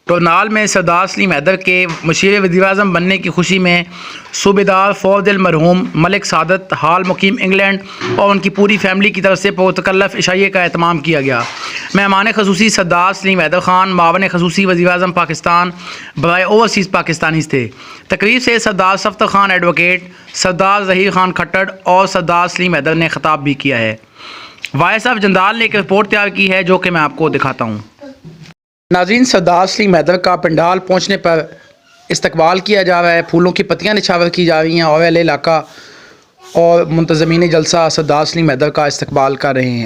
Tonal میں سردار سلیم حیدر کے مشیر وزیر اعظم بننے کی خوشی میں صوبیدار فوج المرحوم ملک سعادت حال مقیم انگلینڈ اور ان کی پوری فیملی کی طرف سے پرتکلف عشائیے کا اہتمام کیا گیا۔ مہمان خصوصی سردار سلیم حیدر خان معاون خصوصی وزیر اعظم پاکستان برائے اوورسیز پاکستانیز تھے۔ تقریب سے سردار صفدر خان ایڈوکیٹ، سردار ظہیر خان کھٹڑ اور سردار سلیم حیدر نے خطاب بھی کیا ہے۔ وائس آف جندال نے ایک رپورٹ تیار کی ہے جو کہ میں آپ کو دکھاتا ہوں۔ ناظرین، سردار سلیم حیدر کا پنڈال پہنچنے پر استقبال کیا جا رہا ہے، پھولوں کی پتیاں نچھاور کی جا رہی ہیں اور اہل علاقہ اور منتظمین جلسہ سردار سلیم حیدر کا استقبال کر رہے ہیں۔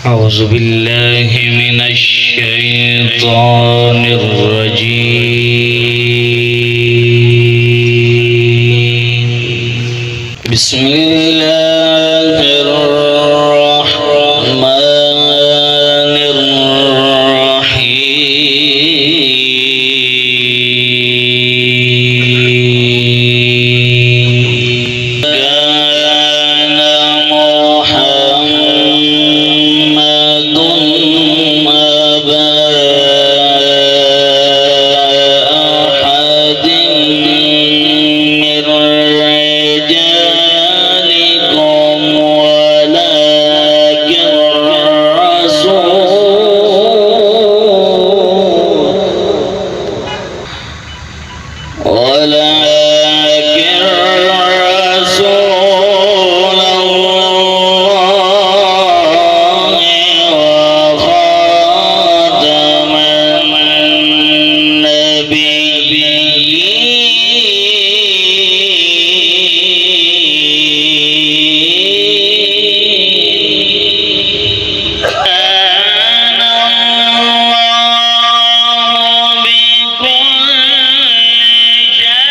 اعوذ باللہ من الشیطان الرجیم، بسم اللہ الرحمن الرحیم۔ كان محمد أبا أحد من رجالكم ولكن رسول الله وخاتم النبيين، كان الله بكل شيء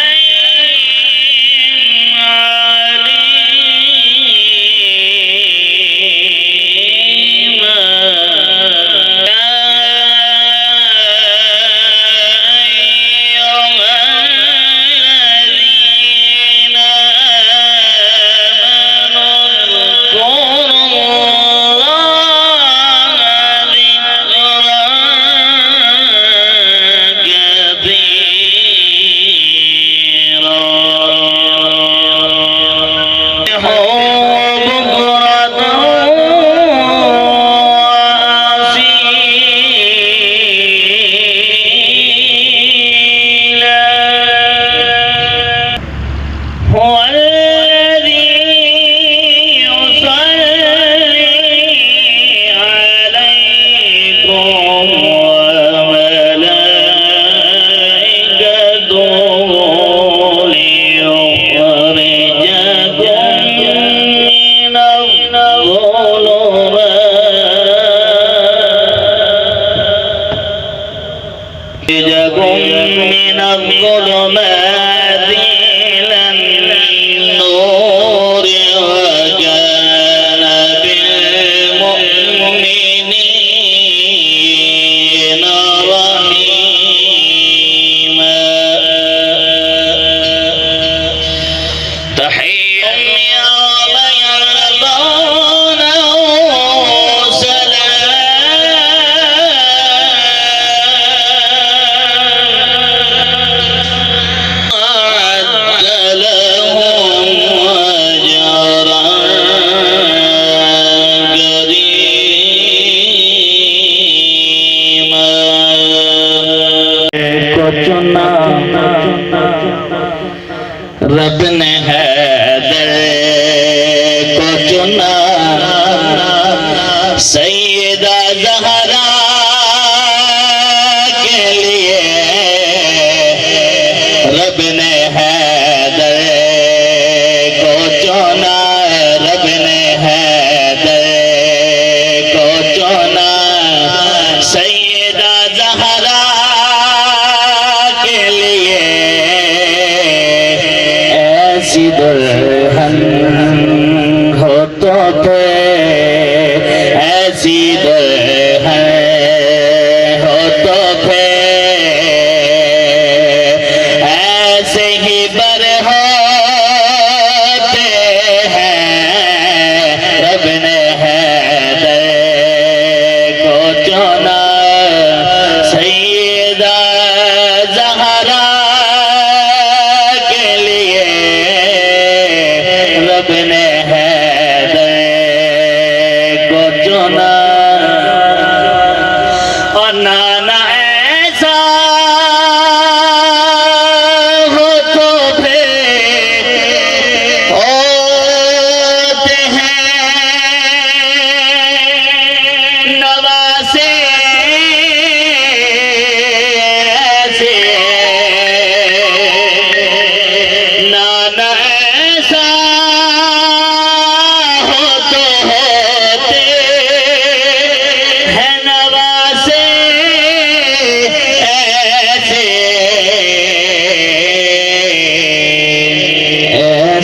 عليما۔ هو الذي يصلي عليكم وملائكته ليخرجكم من الظلمات إلى النور، وكان بالمؤمنين رحيما۔ تحية يوم يلقونه سلام، أعد لهم أجرا كريما۔ کو چنا رب نے حیدر کو چنا، سیدہ زہرا کے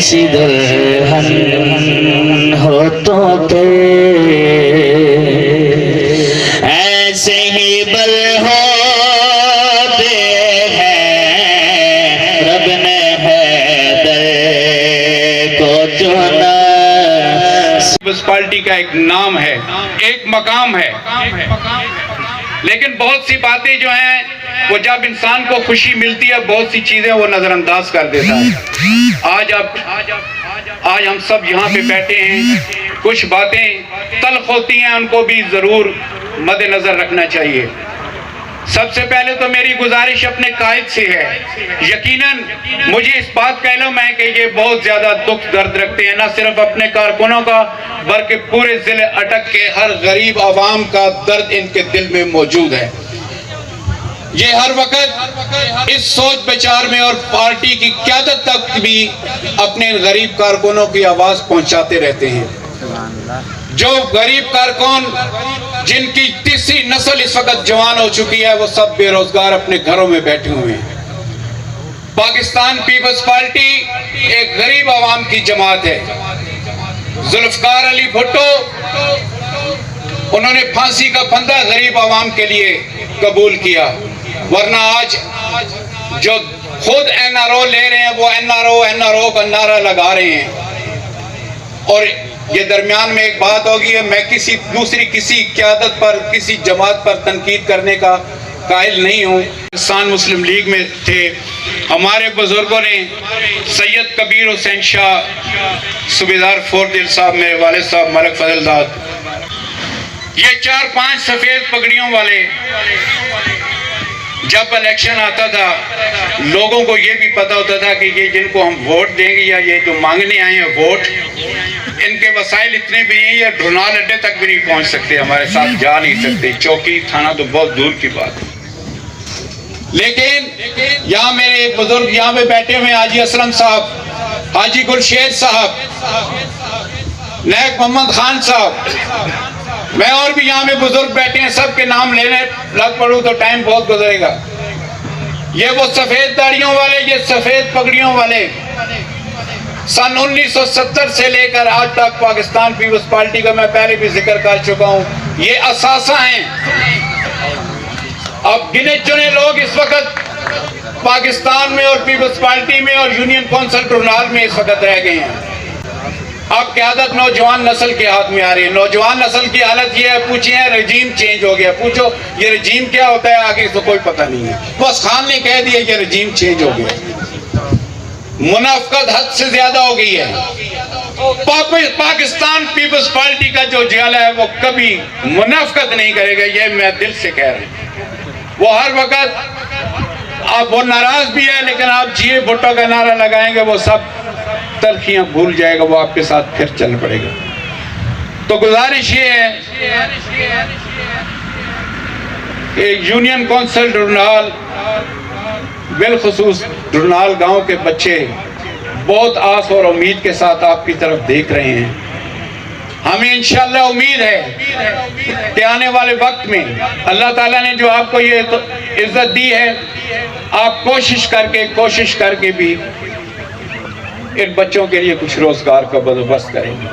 ایسی دلہن ہو تو کہ ایسے ہی بل ہوتے ہیں رب نے حیدر کو چنا پیپلز پارٹی کا ایک نام ہے، ایک مقام ہے، لیکن بہت سی باتیں جو ہیں وہ جب انسان کو خوشی ملتی ہے بہت سی چیزیں وہ نظر انداز کر دیتا ہے۔ آج ہم سب یہاں پہ بیٹھے ہیں، کچھ باتیں تلخ ہوتی ہیں، ان کو بھی ضرور مد نظر رکھنا چاہیے۔ سب سے پہلے تو میری گزارش اپنے قائد سے ہے، یقیناً مجھے اس بات کا علم ہے کہ یہ بہت زیادہ دکھ درد رکھتے ہیں، نہ صرف اپنے کارکنوں کا بلکہ پورے ضلع اٹک کے ہر غریب عوام کا درد ان کے دل میں موجود ہے۔ یہ ہر وقت اس سوچ بچار میں اور پارٹی کی قیادت تک بھی اپنے غریب کارکنوں کی آواز پہنچاتے رہتے ہیں۔ جو غریب کارکن جن کی تیسری نسل اس وقت جوان ہو چکی ہے وہ سب بے روزگار اپنے گھروں میں بیٹھے ہوئے ہیں۔ پاکستان پیپلز پارٹی ایک غریب عوام کی جماعت ہے۔ ذوالفقار علی بھٹو انہوں نے پھانسی کا پھندہ غریب عوام کے لیے قبول کیا، ورنہ آج جو خود این آر او لے رہے ہیں وہ این آر او کا نعرہ لگا رہے ہیں۔ اور یہ درمیان میں ایک بات ہوگی، میں کسی قیادت پر کسی جماعت پر تنقید کرنے کا قائل نہیں ہوں۔ پاکستان مسلم لیگ میں تھے، ہمارے بزرگوں نے سید کبیر حسین شاہ، صوبیدار فور دل صاحب، میرے والد صاحب ملک فضل داد، یہ 4-5 سفید پگڑیوں والے جب الیکشن آتا تھا لوگوں کو یہ بھی پتا ہوتا تھا کہ یہ جن کو ہم ووٹ دیں گے یا یہ جو مانگنے آئے ہیں ووٹ، ان کے وسائل اتنے بھی نہیں، یہ ڈھونال اڈے تک بھی نہیں پہنچ سکتے، ہمارے ساتھ جا نہیں سکتے، چوکی تھانہ تو بہت دور کی بات ہے۔ لیکن یہاں میرے بزرگ یہاں پہ بیٹھے ہوئے حاجی اسلم صاحب، حاجی گلشیر صاحب، نیک محمد خان صاحب، میں اور بھی یہاں میں بزرگ بیٹھے ہیں، سب کے نام لینے لگ پڑوں تو ٹائم بہت گزرے گا۔ یہ وہ سفید داڑیوں والے، یہ سفید پگڑیوں والے سن 1970 سے لے کر آج تک پاکستان پیپلز پارٹی کا میں پہلے بھی ذکر کر چکا ہوں، یہ اثاثہ ہیں۔ اب گنے چنے لوگ اس وقت پاکستان میں اور پیپلز پارٹی میں اور یونین کونسل ٹرنال میں اس وقت رہ گئے ہیں۔ اب قیادت نوجوان نسل کے ہاتھ میں آ رہی ہے۔ نوجوان نسل کی حالت یہ ہے، پوچھیں رجیم چینج ہو گیا، پوچھو یہ رجیم کیا ہوتا ہے، آگے تو کوئی پتہ نہیں ہے، بس خان نے کہہ دیا یہ رجیم چینج ہو گیا۔ منافقت حد سے زیادہ ہو گئی ہے۔ پاکستان پیپلز پارٹی کا جو جیالہ ہے وہ کبھی منافقت نہیں کرے گا، یہ میں دل سے کہہ رہا ہوں۔ وہ ہر وقت آپ وہ ناراض بھی ہے، لیکن آپ جیے بھٹو کا نعرہ لگائیں گے وہ سب تلخیاں بھول جائے گا، وہ آپ کے ساتھ پھر چل پڑے گا۔ تو گزارش یہ ہے کہ یونین کونسل ڈرنال، بالخصوص ڈرنال گاؤں کے بچے بہت آس اور امید کے ساتھ آپ کی طرف دیکھ رہے ہیں۔ ہمیں انشاءاللہ امید ہے کہ آنے والے وقت میں اللہ تعالیٰ نے جو آپ کو یہ عزت دی ہے، آپ کوشش کر کے بھی ان بچوں کے لیے کچھ روزگار کا بندوبست کریں گے۔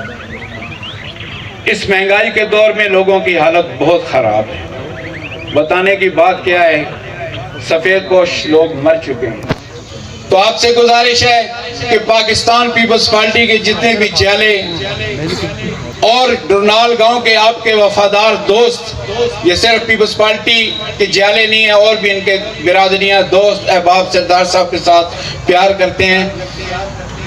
اس مہنگائی کے دور میں لوگوں کی حالت بہت خراب ہے، بتانے کی بات کیا ہے، سفید پوش لوگ مر چکے ہیں۔ تو آپ سے گزارش ہے کہ پاکستان پیپلز پارٹی کے جتنے بھی چیلے اور ڈرنال گاؤں کے آپ کے وفادار دوست، یہ صرف پیپلز پارٹی کے جیالے نہیں ہیں، اور بھی ان کے برادریاں، دوست، احباب سردار صاحب کے ساتھ پیار کرتے ہیں،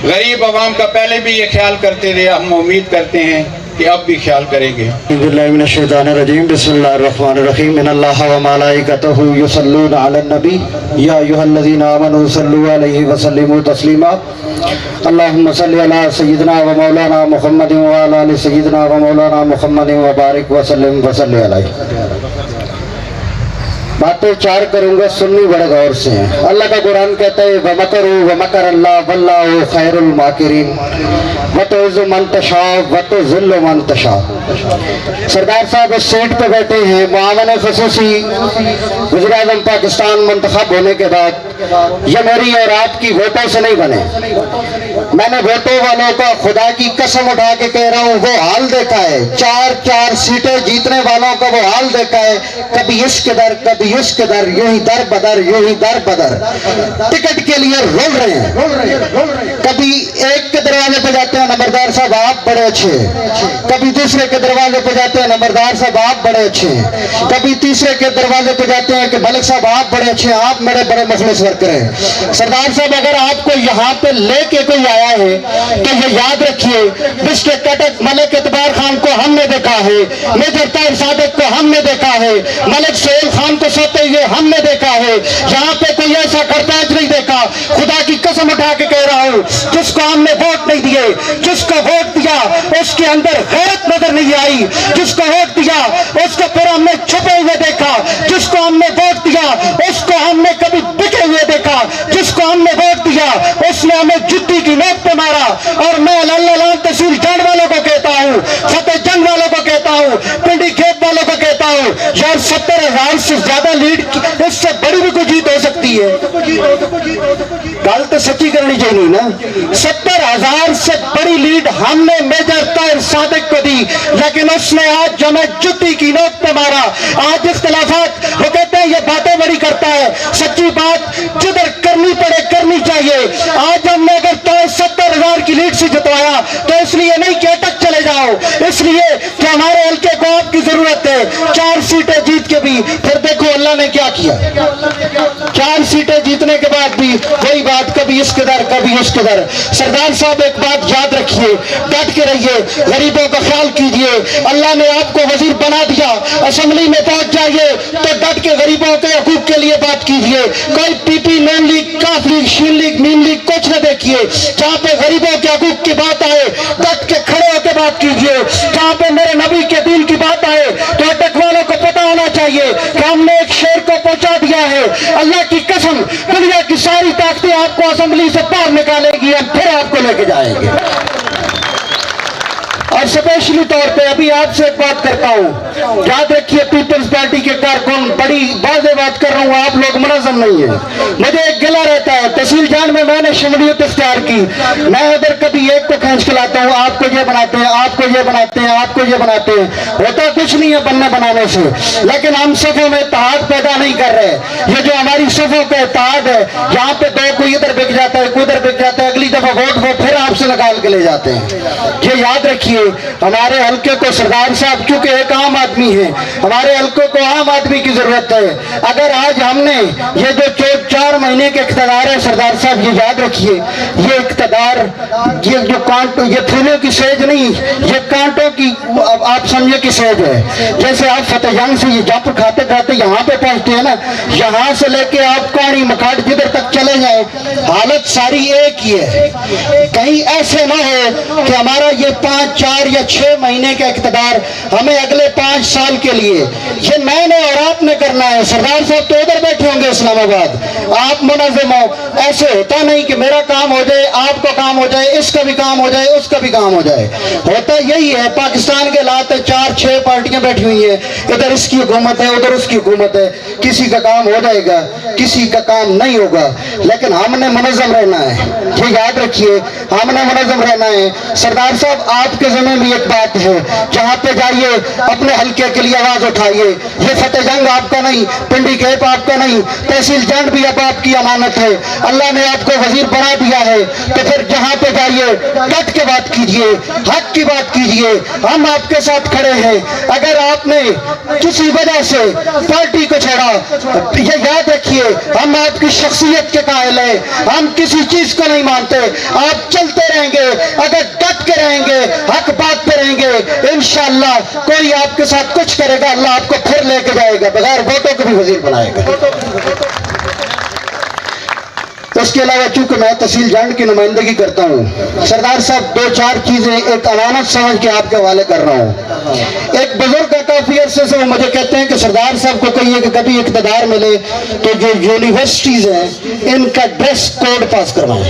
غریب عوام کا پہلے بھی یہ خیال کرتے رہے، ہم امید کرتے ہیں کہ اب بھی خیال کریں گے۔ باللہ من الشیطان الرجیم، بسم اللہ الرحمن الرحیم، ان اللہ و ملائکتہ یصلون علی النبی یا ایھا الذین آمنوا صلوا علیہ وسلموا تسلیما، اللہم صلی علی سیدنا و مولانا محمد و علی آل سیدنا و مولانا محمد وبارک وسلم وصلی علیہ۔ باتیں 4 کروں گا، سننی بڑے غور سے ہیں۔ اللہ کا قرآن کہتا ہے وَمَكَرُوا وَمَكَرَ اللَّهُ وَاللَّهُ خَيْرُ الْمَاكِرِينَ وَتُعِزُّ مَن تَشَاءُ وَتُذِلُّ مَن تَشَاءُ۔ سردار صاحب اس سیٹ پہ بیٹھے ہیں، معاون خصوصی وزیر اعظم پاکستان منتخب ہونے کے بعد یہ میری اور آپ کی ووٹوں سے نہیں بنے، میں نے ووٹوں والوں کا خدا کی قسم اٹھا کے کہہ رہا ہوں وہ حال دیکھا ہے، 4 سیٹیں جیتنے والوں کا وہ حال دیکھا ہے، کبھی اس کے در کبھی اس کے در، یوں ہی در بدر یوں ہی در بدر، ٹکٹ کے لیے رول رہے ہیں۔ کبھی ایک کے دروازے پہ جاتے ہیں نمبردار صاحب آپ بڑے اچھے ہیں، کبھی دوسرے کے دروازے پہ جاتے ہیں نمبردار صاحب آپ بڑے اچھے ہیں، کبھی تیسرے کے دروازے پہ جاتے ہیں کہ ملک صاحب آپ بڑے اچھے ہیں، آپ میرے بڑے مخلص ورکر ہیں۔ سردار صاحب اگر آپ کو یہاں پہ لے کے کوئی آیا ہے تو یہ یاد رکھیے، بسکٹ کٹک ملک اعتبار خان کو ہم نے دیکھا ہے، میجر طاہر صادق کو ہم نے دیکھا ہے، ملک سہیل خان کو سوتے ہوئے ہم نے دیکھا ہے، یہاں پہ کوئی ایسا کرتاج نہیں دیکھا۔ خدا کی قسم اٹھا کے کہہ رہا ہوں، جس کو ہم نے ووٹ نہیں دیے، جس کو ووٹ دیا اس کے اندر غیرت نظر نہیں آئی، جس کو ووٹ دیا اس کو پھر ہم نے چھپے ہوئے دیکھا، جس کو ہم نے ووٹ دیا اس کو ہم نے کبھی بکے ہوئے دیکھا، جس کو ہم نے ووٹ دیا اس نے ہمیں جتی کی نوک پہ مارا۔ اور میں اللہ تحصیل جان والوں کو کہتا ہوں، فتح جنگ والوں کو کہتا ہوں، پنڈی کھیت والوں کو کہتا ہوں، یار 70,000 سے زیادہ لیڈ اس سے بڑی بھی کوئی جیت ہو سکتی ہے؟ گل تو سچی کرنی چاہیے نا۔ 70,000 سے بڑی لیڈ ہم نے میجر طاہر صادق کو دی، لیکن اس نے آج ہمیں جتی کی نوک پہ مارا۔ آج اختلافات وہ کہتے ہیں یہ باتیں بڑی کرتا ہے، سچی بات جدھر کرنی پڑے کرنی چاہیے۔ آج ہم نے اگر 70,000 کی لیڈ سے جتوایا تو اس لیے نہیں کہ اٹک چلے جاؤ، اس لیے کہ ہمارے حلقے کو آپ کی ضرورت ہے۔ 4 سیٹیں جیت کے بھی پھر دیکھو اللہ نے کیا کیا، 4 سیٹیں جیتنے کے بعد بھی وہی بات، کبھی اس کے در کبھی اس کے در۔ سردار صاحب ایک بات یاد رکھیے، ڈٹ کے رہیے، غریبوں کا خیال کیجئے۔ اللہ نے آپ کو وزیر بنا دیا، اسمبلی میں پہنچ جائیے تو ڈٹ کے غریبوں کے حقوق کے لیے بات کیجئے۔ کوئی پی پی نون لیگ کاف لیگ شین لیگ مین لیگ کچھ نہ دیکھیے، جہاں پہ غریبوں کے حقوق کی بات آئے ڈٹ کے کھڑے ہو کے بات کیجئے۔ جہاں پہ میرے نبی کے دین کی بات آئے تو اٹک والوں کو پتہ ہونا چاہیے کہ ہم نے ایک شیر کو پہنچا دیا ہے۔ اللہ کی قسم دنیا کی ساری طاقتیں آپ کو اسمبلی سے باہر نکالے گی، ہم پھر آپ کو لے کے جائیں گے۔ اور اسپیشلی طور پہ ابھی آپ سے ایک بات کرتا ہوں، یاد رکھیے پیپلز پارٹی کے کارکن، بڑی واضح بات کر رہا ہوں، آپ لوگ منظم نہیں ہیں۔ مجھے ایک گلہ رہتا ہے، تحصیل جان میں نے شمولیت اختیار کی، میں ادھر کبھی ایک کو کھینچ کے لاتا ہوں، آپ کو یہ بناتے ہیں، آپ کو یہ بناتے ہیں، آپ کو یہ بناتے ہیں، ہوتا کچھ نہیں ہے بننے بنانے سے، لیکن ہم صفوں میں اتحاد پیدا نہیں کر رہے۔ یہ جو ہماری صفوں کا اتحاد ہے، یہاں پہ دو کوئی ادھر بک جاتا ہے، کوئی ادھر بک جاتا ہے، اگلی دفعہ ووٹ وہ پھر آپ سے نکال کے لے جاتے ہیں۔ یہ یاد رکھیے، ہمارے حلقے کو سردار صاحب چونکہ ایک عام آدمی ہے، ہمارے حلقے کو عام آدمی کی ضرورت ہے۔ اگر آج ہم نے یہ جو 4 مہینے کے اقتدار ہے سردار صاحب، یہ یاد رکھیے، یہ اقتدار یہ جو کانٹوں، یہ پھولوں کی سیج نہیں، یہ کانٹوں کی آپ سمجھے کی سیج ہے۔ جیسے آپ فتح جنگ سے یہ جمپ کھاتے کھاتے یہاں پہ پہنچتے ہیں نا، یہاں سے لے کے آپ کاڑی مکھاٹ جدھر تک چلے جائیں حالت ساری ایک ہی ہے۔ کہیں ایسے نہ ہو کہ ہمارا یہ 5 4 یا 6 مہینے کا اقتدار ہمیں اگلے 5 سال کے لیے یہ میں نے اور آپ نے کرنا ہے۔ سردار صاحب تو ادھر بیٹھے ہوں گے اسلام آباد، آپ منظم ہو، ایسے ہوتا نہیں کہ میرا کام ہو جائے، آپ کا کام ہو جائے، اس کا بھی کام ہو جائے، اس کا بھی کام ہو جائے۔ ہوتا یہی ہے، پاکستان کے حالات 4 6 پارٹیاں بیٹھی ہوئی ہیں، ادھر اس کی حکومت ہے، ادھر اس کی حکومت ہے، کسی کا کام ہو جائے گا، کسی کا کام نہیں ہوگا، لیکن ہم نے منظم رہنا ہے، یہ یاد رکھیے، ہم نے منظم رہنا ہے۔ سردار صاحب آپ کے ذمہ بھی ایک بات ہے، جہاں پہ جائیے اپنے حلقے کے لیے آواز اٹھائیے۔ یہ فتح جنگ آپ کا نہیں، پنڈی کیپ آپ کا نہیں، تحصیل جنگ بھی اب آپ کی امانت ہے، اللہ نے آپ کو وزیر بنا دیا ہے، تو پھر جہاں پہ جائیے ڈٹ کے بات کیجئے، حق کی بات کیجئے، ہم آپ کے ساتھ کھڑے ہیں۔ اگر آپ نے کسی وجہ سے پارٹی کو چھوڑا، یہ یاد رکھیے ہم آپ کی شخصیت کے قائل ہیں، ہم کسی چیز کو نہیں مانتے، آپ چلتے رہیں گے، اگر ڈٹ کے رہیں گے، حق بات پہ رہیں گے، انشاءاللہ کوئی آپ کے ساتھ کچھ کرے گا، اللہ آپ کو پھر لے کے جائے گا، بغیر ووٹوں کے بھی وزیر بنائے گا۔ اس کے علاوہ چونکہ میں تحصیل جنگ کی نمائندگی کرتا ہوں، سردار صاحب 2 4 چیزیں ایک امانت سمجھ کے آپ کے حوالے کر رہا ہوں۔ ایک بزرگ کا کافی عرصے سے وہ مجھے کہتے ہیں کہ سردار صاحب کو کہیے کہ کبھی اقتدار ملے تو جو یونیورسٹیز ہیں ان کا ڈریس کوڈ پاس کروائیں،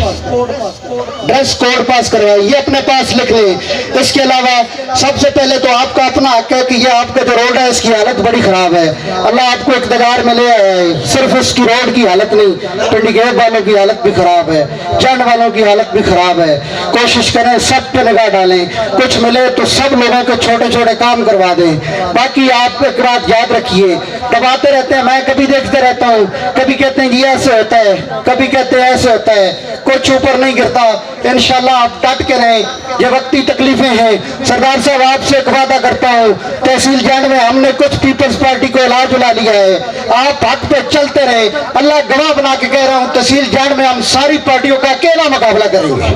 ڈریس کوڈ پاس کروائیں، یہ اپنے پاس لکھ لیں۔ اس کے علاوہ سب سے پہلے تو آپ کا اپنا حق ہے کہ یہ آپ کا جو روڈ ہے اس کی حالت بڑی خراب ہے، اللہ آپ کو اقتدار میں لے آئے، صرف اس کی روڈ کی حالت نہیں، پنڈی گیٹ والوں کی حالت بھی خراب ہے، جنڈ والوں کی حالت بھی خراب ہے، کوشش کریں سب پہ نگاہ ڈالیں، کچھ ملے تو سب لوگوں کے چھوٹے چھوٹے کام کروا دیں۔ باقی آپ ایک بات یاد رکھیے، دباتے رہتے ہیں، میں کبھی دیکھتے رہتا ہوں، کبھی کہتے ہیں یہ ایسے ہوتا ہے، کبھی کہتے ہیں ایسے ہوتا ہے، کچھ اوپر نہیں گرتا۔ انشاءاللہ آپ ڈٹ کے رہیں، یہ وقتی تکلیفیں ہیں۔ سردار صاحب آپ سے ایک وعدہ کرتا ہوں، تحصیل جنڈ میں ہم نے کچھ پیپلز پارٹی کو علاج الا لیا ہے، آپ حق پہ چلتے رہیں، اللہ گواہ بنا کے کہہ رہا ہوں تحصیل جنڈ میں ہم ساری پارٹیوں کا اکیلا مقابلہ کریں گے،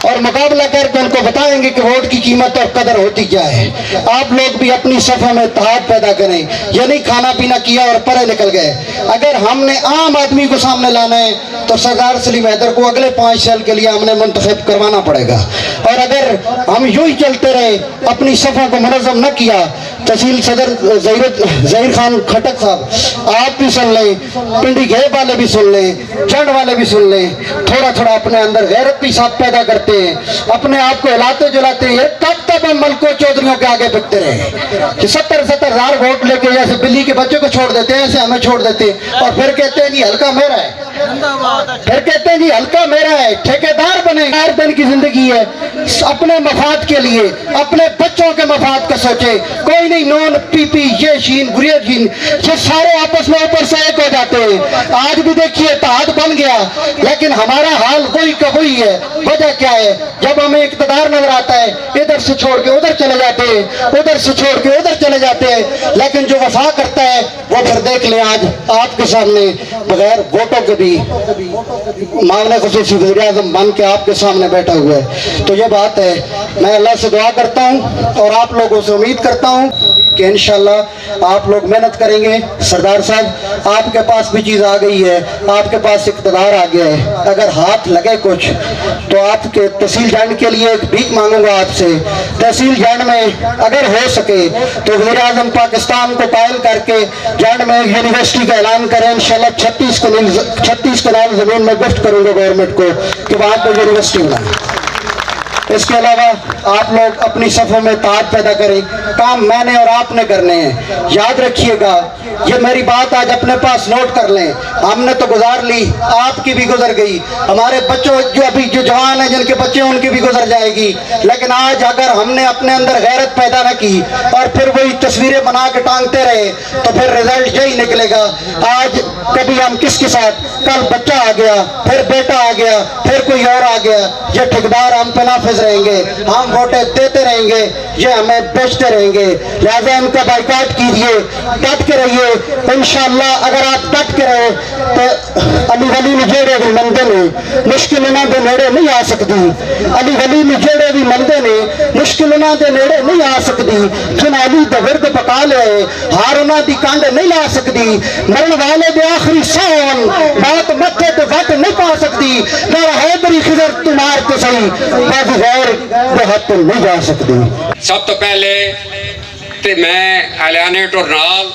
اور مقابلہ کر کے ان کو بتائیں گے کہ ووٹ کی قیمت اور قدر ہوتی کیا ہے۔ آپ لوگ بھی اپنی صفوں میں اتحاد پیدا کریں، یہ نہیں کھانا پینا کیا اور پرے نکل گئے۔ اگر ہم نے عام آدمی کو سامنے لانا ہے تو سردار سلیم حیدر کو اگلے 5 سال کے لیے ہم نے منتخب کروانا پڑے گا، اور اگر ہم یوں ہی چلتے رہے، اپنی صفوں کو منظم نہ کیا، تحصیل صدر ظہیر خان کھٹک صاحب آپ بھی سن لیں، پنڈی گھیب والے بھی سن لیں، جنڈ والے بھی سن لیں، تھوڑا تھوڑا اپنے اندر غیرت بھی صاحب پیدا کرتے ہیں، اپنے آپ کو ہلاتے جلاتے ہیں۔ کب تک ہم ملکوں چودھریوں کے آگے بکتے رہے کہ 70 ہزار ووٹ لے کے جیسے بلی کے بچے کو چھوڑ دیتے ہیں ایسے ہمیں چھوڑ دیتے ہیں، اور پھر کہتے ہیں جی حلقہ میرا ہے، پھر کہتے ہیں جی حلقہ میرا ہے، ٹھیکیدار بنے۔ 4 دن کی زندگی ہے، اپنے مفاد کے لیے، اپنے بچوں کے مفاد کا سوچے، کوئی نہیں نون پی پی یہ شین گریہ شین، یہ سارے آپس میں اوپر سے ایک ہو جاتے ہیں۔ آج بھی دیکھیے اتحاد بن گیا، لیکن ہمارا حال وہی کا وہی ہے۔ وجہ کیا ہے؟ جب ہمیں اقتدار نظر آتا ہے ادھر سے چھوڑ کے ادھر چلے جاتے ہیں، ادھر سے چھوڑ کے ادھر چلے جاتے ہیں، لیکن جو وفا کرتا ہے وہ پھر دیکھ لیں آج آپ کے سامنے بغیر ووٹوں کے بھی معاملے خصوصی وزیر اعظم بن کے آپ کے سامنے بیٹھا ہوا ہے۔ تو یہ بات ہے، میں اللہ سے دعا کرتا ہوں اور آپ لوگوں سے امید کرتا ہوں کہ انشاءاللہ آپ لوگ محنت کریں گے۔ سردار صاحب آپ کے پاس بھی چیز آ گئی ہے، آپ کے پاس اقتدار آ گیا ہے، اگر ہاتھ لگے کچھ تو آپ کے تحصیل جنڈ کے لیے ایک بھیک مانگوں گا آپ سے، تحصیل جنڈ میں اگر ہو سکے تو وزیر اعظم پاکستان کو قائل کر کے جنڈ میں یونیورسٹی کا اعلان کریں۔ انشاءاللہ 36 کنال زمین میں گفٹ کروں گا گورنمنٹ کو کہ وہاں پہ یونیورسٹی بنائیں۔ اس کے علاوہ آپ لوگ اپنی صفوں میں اتحاد پیدا کریں، کام میں نے اور آپ نے کرنے ہیں۔ یاد رکھیے گا، یہ میری بات آج اپنے پاس نوٹ کر لیں، ہم نے تو گزار لی، آپ کی بھی گزر گئی، ہمارے بچوں جو ابھی جو جوان ہیں جن کے بچے ان کی بھی گزر جائے گی، لیکن آج اگر ہم نے اپنے اندر غیرت پیدا نہ کی اور پھر وہی تصویریں بنا کے ٹانگتے رہے تو پھر رزلٹ یہی نکلے گا۔ آج کبھی ہم کس کے ساتھ، کل بچہ آ گیا، پھر بیٹا آ گیا، پھر کوئی اور آ گیا، یہ ٹھیکیدار ہم پہ نافذ رہیں گے، ہم ووٹیں دیتے رہیں گے، یہ ہمیں بیچتے رہیں گے۔ لہذا ان کا بائیکاٹ کیجئے، ڈٹ کے رہیے۔ انشاءاللہ اگر آپ ڈٹ کے رہے تو علی ولی نجیڑے بھی مندے نے مشکل انہاں دے نیڑے نہیں آ سکتی، علی ولی نجیڑے بھی مندے نے مشکل انہاں دے نیڑے نہیں آ سکتی، جن علی دے ورد پکا لے ہار انہاں دی کنڈ نہیں لا سکتی، مرن والے دے آخری سون بات متھے تے وٹ نہیں پا سکتی، میرا حیدری خضر تمہار تو صحیح بات غیر دے ہاتھ نہیں جا سکتی۔ سب تو پہلے تے میں اعلانے ٹورنال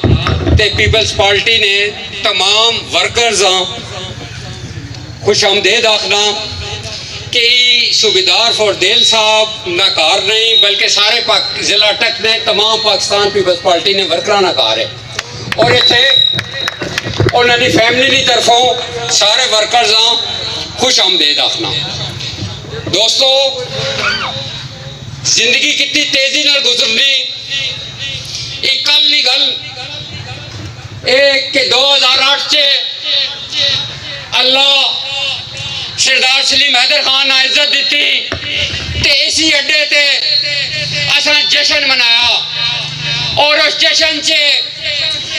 تے پیپلز پارٹی نے تمام ورکرز خوش آمدید آخنا کہ صوبیدار فوردیل صاحب نہ کار نہیں بلکہ سارے ضلع ٹک نے تمام پاکستان پیپلز پارٹی نے ورکراں نہ کار ہے، اور اتنے انہوں نے فیملی کی طرفوں سارے ورکرز خوش آمدید آخنا۔ دوستو زندگی کتنی تیزی نال گزرنی، ایک کل نہیں گل ایک کہ 2008 چے اللہ سردار سلیم حیدر خان نے عزت دیتی تے اسی اڈے تے اساں جشن منایا، اور اس جشن چے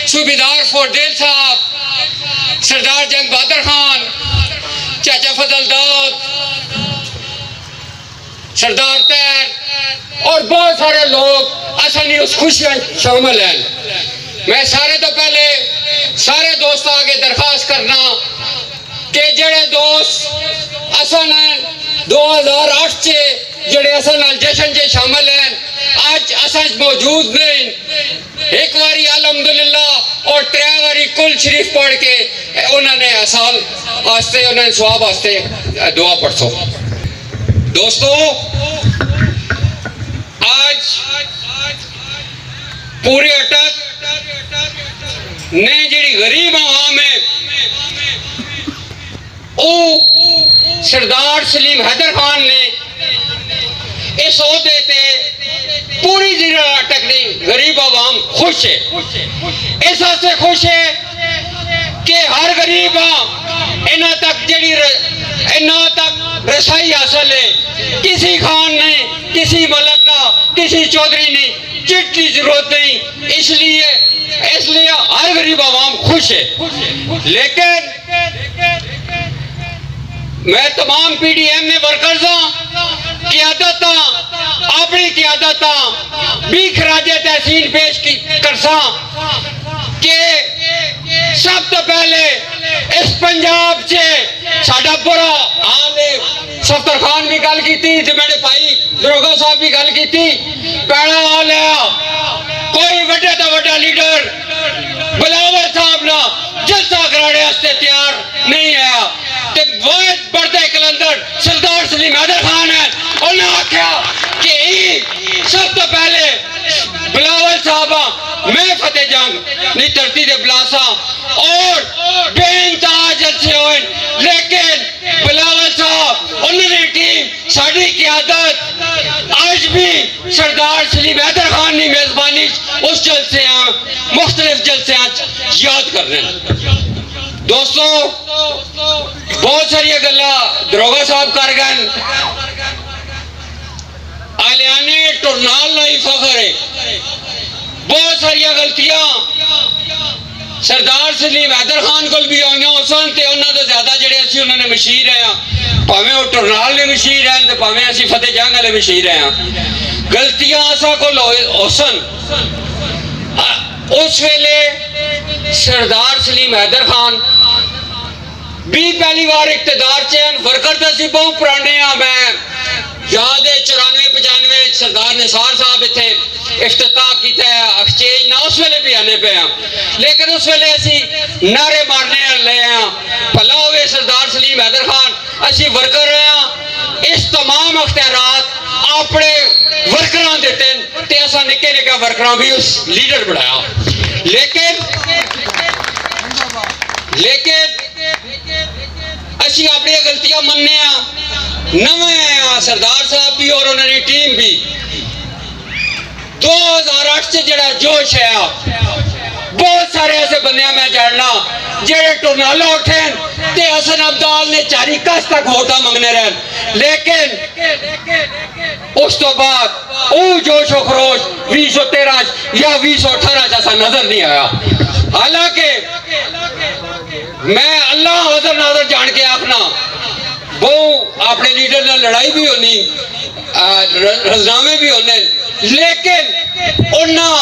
صوبیدار فوردیل صاحب، سردار جنگ بہادر خان، چاچا فضل داد، سردار تیر اور بہت سارے لوگ اصلی اس خوشی میں شامل ہیں۔ میں سارے تو پہلے سارے دوست آگے درخواست کرنا کہ جڑے دوست اصل 2008 سے جڑے اصل نال جشن چ شامل ہیں اج اساں موجود نہیں. ایک واری الحمدللہ اور 3 واری کل شریف پڑھ کے انہوں نے سال واسطے انہوں نے ثواب واسطے دعا پڑھو. دوستو آج پورے اٹک نے جڑی غریب عوام ہے وہ سردار سلیم حیدر خان نے اس عہدے تے پوری ضلع اٹک نہیں غریب عوام خوش ہے. اس سے خوش ہے کہ ہر غریب انہاں تک جڑی انہاں تک رسائی حاصل ہے. کسی خان نہیں, کسی ملک کا, کسی چودھری نہیں, چٹ کی ضرورت نہیں. اس لیے ہر غریب عوام خوش ہے. لیکن میں تمام پی ڈی ایم میں ورکرزاں قیادت اپنی قیادت بھی خراج تحسین پیش کرساں کہ سب تو پہلے اس پنجاب سے ساڈا برا حال ہے. سفتر خان بھی گل کی تھی, میرے بھائی دروگا صاحب بھی گل کی تھی. پہلا حال ہے کوئی وڈے تو وڈا لیڈر بلاول صاحب نہ جلسہ کرانے واسطے تیار نہیں ہے. واحد بڑھتے کلندر سردار سلیم حیدر خان ہے. انہوں نے آخیا کہ سب تو پہلے بلاول صاحب میں فتح جنگ نہیں دھرتی دے بلاسا اور بے انتہا جلسے ہوئے. لیکن بلاول صاحب انہوں نے ٹیم ساری قیادت آج بھی سردار سلیم حیدر خان کی میزبانی اس جلسے مختلف جلسے یاد کر رہے ہیں. دوستو بہت ساری گلا دروگا صاحب کر گئے. آلیانے ٹرنال نہیں فخر ہے. بہت ساری غلطیاں سردار سلیم حیدر خان کو بھی ہوئی حسن تے انہوں نے زیادہ جڑے اسی انہوں نے مشیر ہیں پاویں وہ ٹرنال نے مشیر ہیں تے پاویں اسی فتح جنگ والے مشیر ہیں. غلطیاں اسا کو حسن اس ویلے سردار سلیم حیدر خان بھی پہلی بار اقتدار چین ورکر تے سی بہت پرانے ہیں. میں یاد ہے 94-95 سردار نثار صاحب اتنے افتتاح کیتا ہے ایکسچینج نہ اس ویلے بھی آنے پہ ہیں. لیکن اس ویلے اسی نعرے مارنے لے ہیں بھلا ہوئے سردار سلیم حیدر خان اسی ورکر رہے ہیں. اس تمام اختیارات اپنے ورکراں دیتے ہیں تے اساں نکے نکے ورکراں بھی اس لیڈر بڑھایا. لیکن اسی اپنی غلطیاں مننے ہیں. نویں ہیں سردار صاحب بھی اور انہوں نے ٹیم بھی. 2008 سے جڑا جوش ہے بہت سارے ایسے بندے میں جاننا جڑے ٹورنالو اٹھے تے حسن عبدال نے 4 کس تک ووٹاں منگنے رہے. لیکن اس تو بعد او جوش و خروش 2013 یا 2018 جیسا نظر نہیں آیا. حالانکہ میں اللہ حضر ناظر جان کے آخنا وہ اپنے لیڈر نے لڑائی بھی ہونی رزنامے بھی ہونے. لیکن انہاں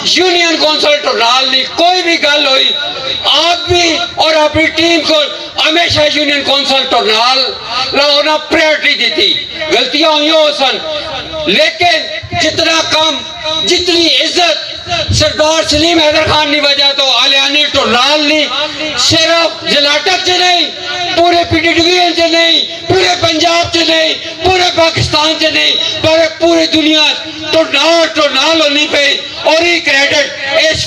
یونین کونسل ٹورنال نہیں کوئی بھی گل ہوئی آپ بھی اور اپنی ٹیم کو ہمیشہ یونین کونسل ٹورنال انہاں پریورٹی دی تھی. غلطیاں ہوئی ہو سن لیکن جتنا کم جتنی عزت سردار سلیم حیدر خان کی وجہ تو آلیانی ٹورنال نہیں صرف ضلع اٹک چ نہیں پورے پی ڈی ڈویژن چ نہیں پورے پنجاب چ نہیں پورے پاکستان چ نہیں پر پوری دنیا ٹورنال ہونی پہ اور ہی کریڈٹ اس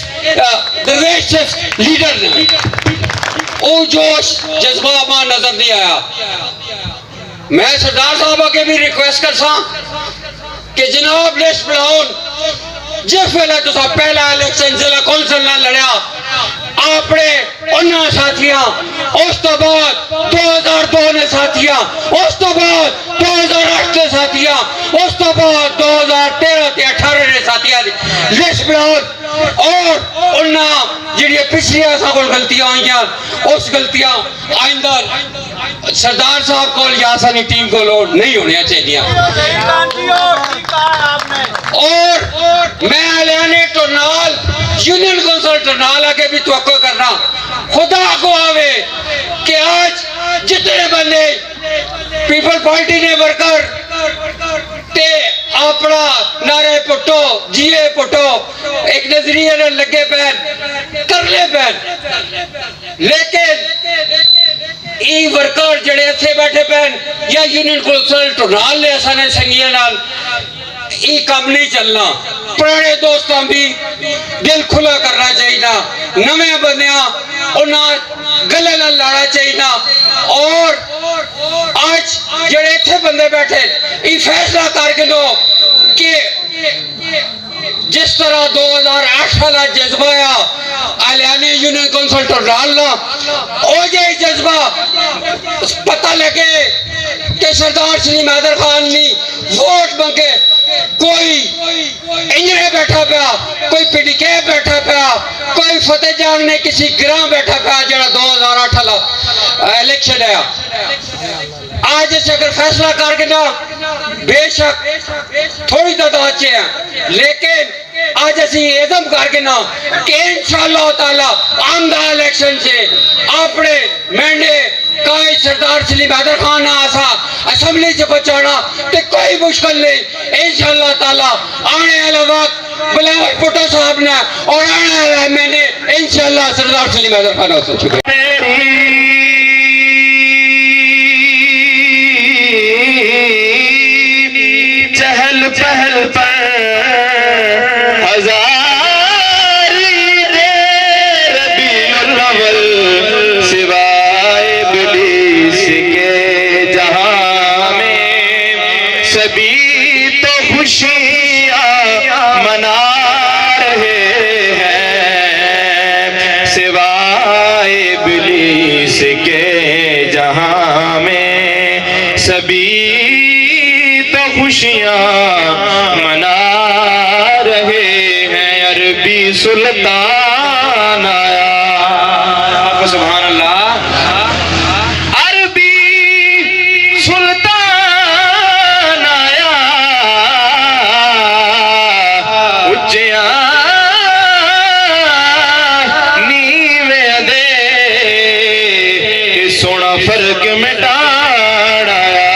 درویش لیڈر نے. وہ جوش جذبہ ماں نظر نہیں آیا. میں سردار صاحبہ کے بھی ریکویسٹ کر سا کہ جناب لسٹ بلاؤن جس ویلے تو پہلا الیکشن ضلع کونسل نہ لڑیا اپنے انہاں ساتھیاں اس تو بعد 2002 نے ساتھیاں اس تو بعد 2008 نے ساتھیاں اس تو بعد 2013 تے 18 نے ساتھیاں لسٹ بلاؤن اور انہاں جڑی پچھلی اساں کول غلطیاں ہوئیاں اس غلطیاں آئندہ سردار صاحب کو یا سانی ٹیم کو لوڈ نہیں ہونی چاہیے. اور میں اعلانے ٹورنال یونین کونسل ٹورنال آگے بھی توقع کرنا خدا کو آوے کہ آج جتنے بندے پیپل پارٹی نے ورکر اپنا نعرے پٹو جیے پٹو ایک نظریے نے لگے پین کر لے پین لیکن ای ورکر جڑے اتھے بیٹھے پین یا یونین کونسل ٹورنال لے اسانے سنگیاں نال ای کام نہیں چلنا پرانے دوستاں بھی دل کھلا کرنا چاہیے نویں بندیاں انہاں گلے نال لانا چاہیے اور آج جڑے تھے بندے بیٹھے ای فیصلہ کر کے دو کہ جس طرح 2008 والا جذبہ یا اعلیانی یونین کونسل ٹورنال او جائے جذبہ پتہ لگے کہ سردار سلیم حیدر خان نے ووٹ مانگے کوئی انجرے بیٹھا پیا کوئی پی ڈی کے بیٹھا پیا کوئی فتح جان نے کسی گراں بیٹھا پیا جڑا 2008 والا الیکشن ہے آج اسے اگر فیصلہ کر کے نا بے شک تھوڑی تعداد چے ہیں لیکن آج اسی عزم کر کے نا کہ انشاءاللہ تعالی آمدہ الیکشن سے اپنے مینڈے قائد سردار سلیم حیدر خان آسا اسمبلی سے بچانا تو کوئی مشکل نہیں انشاءاللہ تعالی آنے والا وقت بلاول پٹو صاحب نے اور آنے والا میں نے انشاءاللہ سردار سلیم حیدر خان آسا چہل پہل پر ہزاری دے ربیع الاول سوائے ابلیس کے جہاں میں سبھی تو خوشیاں منا رہے ہیں سوائے ابلیس کے جہاں میں سبھی خوشیاں منا رہے ہیں عربی سلطان آیا سبحان اللہ عربی سلطان آیا اچیاں نیویں دے سونا فرق مٹان آیا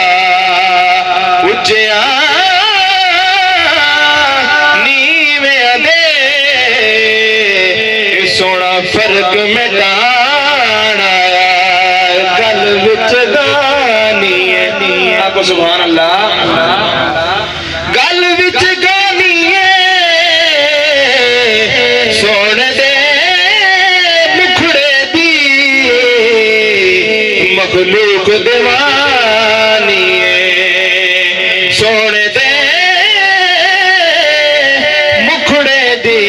سونا فرق مٹان آیا گل وچ گانی ہے آپ کو سبحان اللہ گل وچ گانی ہے سن دے مکھڑے دی مخلوق دیوانی ہے سن دے مکھڑے دی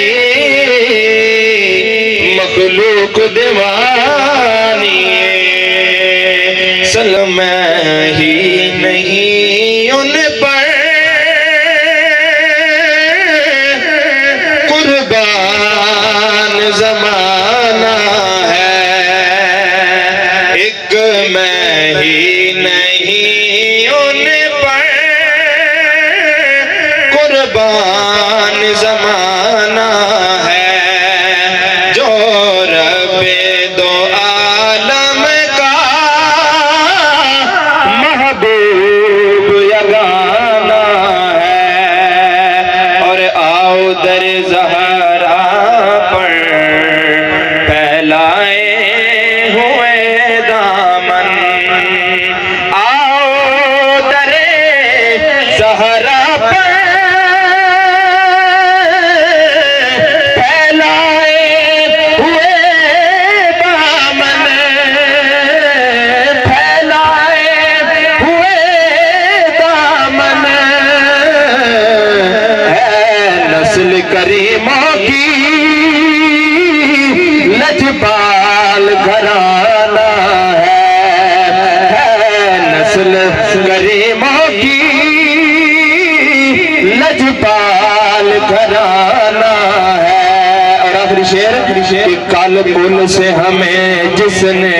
مخلوق دیوانی سلم ہی نہیں ان پر قربان زمانہ ہے ایک میں ہی نہیں ان پر قربان زمانہ ہے در زہرا پر پھیلائے ہوئے دامن آؤ در زہرا پر پھیلائے ہوئے دامن پھیلائے ہوئے دامن نسل کریموں کی لجپال گھرانہ ہے نسل کریموں کی لجپال گھرانہ ہے اور آخری شعر کل پل سے ہمیں جس نے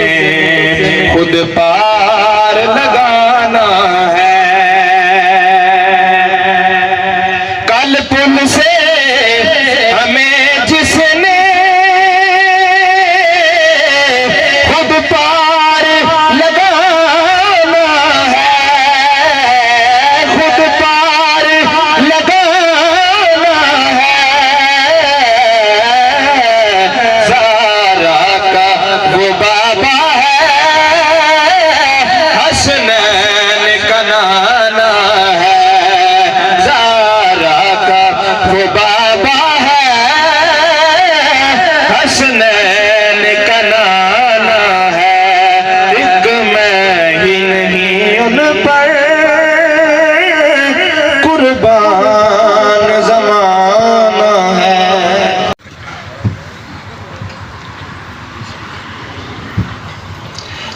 خود پار لگانا ہے کل پل سے ہمیں جس نے خود پار لگانا ہے خود پار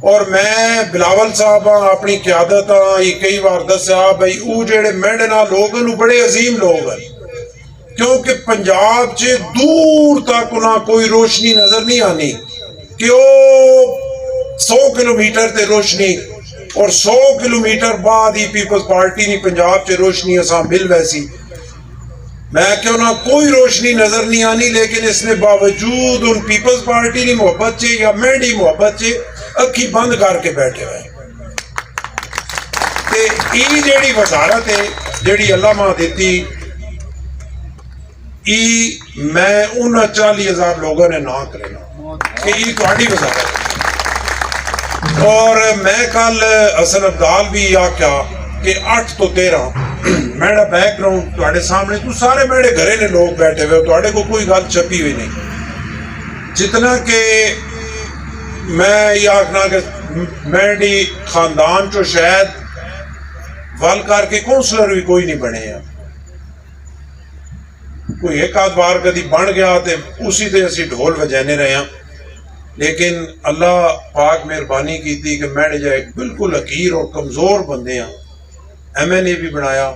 اور میں بلاول صاحب اپنی قیادت یہ کئی بار دسیا بھائی وہ جڑے میڈے نال لوگ ہیں بڑے عظیم لوگ ہیں، کیونکہ پنجاب چ دور تک انہاں کوئی روشنی نظر نہیں آنی کہ وہ 100 کلومیٹر تے روشنی اور 100 کلومیٹر بعد ہی پیپلز پارٹی نہیں پنجاب چ روشنی اساں مل ویسی میں کہ انہاں کوئی روشنی نظر نہیں آنی، لیکن اس نے باوجود ان پیپلز پارٹی کی محبت چ یا میری محبت چ اکھی بند کر کے بیٹھے ہوئے تے ای جیڑی وزارت ہے جیڑی اللہ ماں دیتی ای میں ان 40,000 لوگوں نے نہ کرنا کہ ای تہاڈی وزارت ہے۔ اور میں کل حسن عبدال بھی آکھیا کہ 8 تو 13 میرا بیک گراؤنڈ تہاڈے سامنے تو سارے میرے گھرے نے لوگ بیٹھے ہوئے تہاڈے کو کوئی گل چھپی ہوئی نہیں، جتنا کہ میں یہ آکھنا کہ میری خاندان چو شاید ول کر کے کونسلر بھی کوئی نہیں بنے ہیں، کوئی ایک آدھ بار کدی بن گیا تے اسی تے اسی ڈھول بجانے رہے ہیں، لیکن اللہ پاک مہربانی کی تھی کہ میں نے ایک بالکل حقیر اور کمزور بندے ہیں ایم این اے بھی بنایا،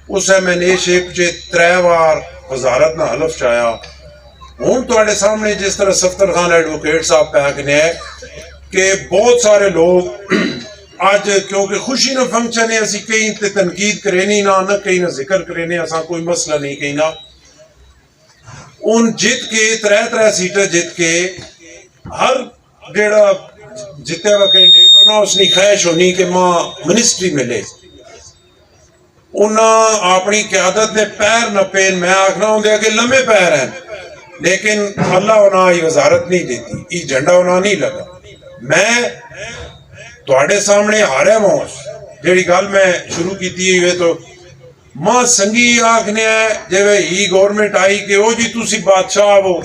اس ایم این اے شپ چ 3 بار وزارت نہ حلف چایا۔ ہوں تواڈے سامنے جس طرح سفتر خان ایڈوکیٹ صاحب پہ آکھنے ہے کہ بہت سارے لوگ آج کیونکہ خوشی نہ فنکشن ہے اسی کہیں تے تنقید کرینی نہ کہیں نہ ذکر کرینے اساں کوئی مسئلہ نہیں کہیں نہ ان جت کے 3 سیٹیں جت کے ہر جیڑا جتے ہوا کینڈیڈیٹ ہونا اس نے خواہش ہونی کہ ماں منسٹری ملے، انہاں اپنی قیادت نے پیر نہ پین میں آکھنا ہوں دیا کہ لمبے پیر ہیں، لیکن اللہ انہاں یہ وزارت نہیں دیتی، یہ جھنڈا انہاں نہیں لگا۔ میں تواڈے سامنے ہارے موس جیڑی گل میں شروع کی تھی ہوئے تو ماں سنگی آکھنے ہے جب ہی گورنمنٹ آئی کہ او جی تسی بادشاہ وہ